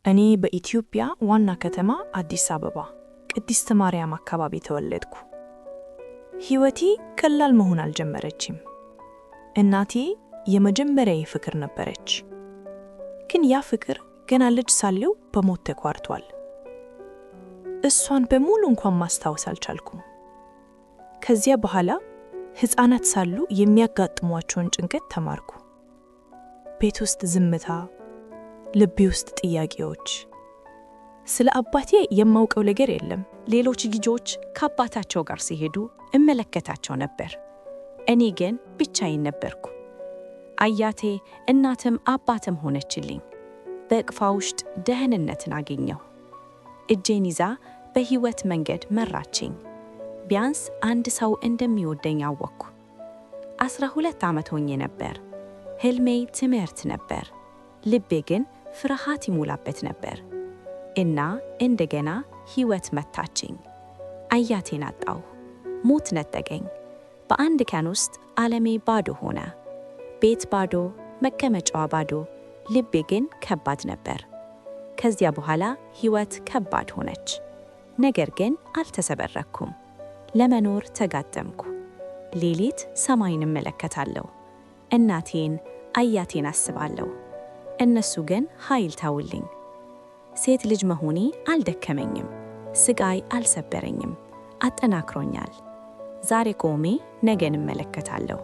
እኔ በኢትዮጵያ ዋና ከተማ አዲስ አበባ ቅድስት ማርያም አካባቢ ተወለድኩ። ሕይወቴ ቀላል መሆን አልጀመረችም። እናቴ የመጀመሪያዬ ፍቅር ነበረች። ግን ያ ፍቅር ገና ልጅ ሳለሁ በሞት ተቋርጧል። እሷን በሙሉ እንኳን ማስታወስ አልቻልኩም። ከዚያ በኋላ ሕፃናት ሳሉ የሚያጋጥሟቸውን ጭንቀት ተማርኩ። ቤት ውስጥ ዝምታ፣ ልቤ ውስጥ ጥያቄዎች። ስለ አባቴ የማውቀው ነገር የለም። ሌሎች ልጆች ከአባታቸው ጋር ሲሄዱ እመለከታቸው ነበር። እኔ ግን ብቻዬን ነበርኩ። አያቴ እናትም አባትም ሆነችልኝ። በእቅፏ ውስጥ ደህንነትን አገኘሁ። እጄን ይዛ በሕይወት መንገድ መራችኝ። ቢያንስ አንድ ሰው እንደሚወደኝ አወቅኩ። 12 ዓመት ሆኜ ነበር። ሕልሜ ትምህርት ነበር፣ ልቤ ግን ፍርሃት ይሞላበት ነበር። እና እንደገና ሕይወት መታችኝ። አያቴን አጣሁ። ሞት ነጠቀኝ። በአንድ ቀን ውስጥ ዓለሜ ባዶ ሆነ። ቤት ባዶ፣ መቀመጫዋ ባዶ፣ ልቤ ግን ከባድ ነበር። ከዚያ በኋላ ሕይወት ከባድ ሆነች። ነገር ግን አልተሰበረኩም። ለመኖር ተጋጠምኩ። ሌሊት ሰማይን እመለከታለሁ። እናቴን፣ አያቴን አስባለሁ። እነሱ ግን ኃይል ተውልኝ። ሴት ልጅ መሆኔ አልደከመኝም። ስቃይ አልሰበረኝም፣ አጠናክሮኛል። ዛሬ ቆሜ ነገን እመለከታለሁ።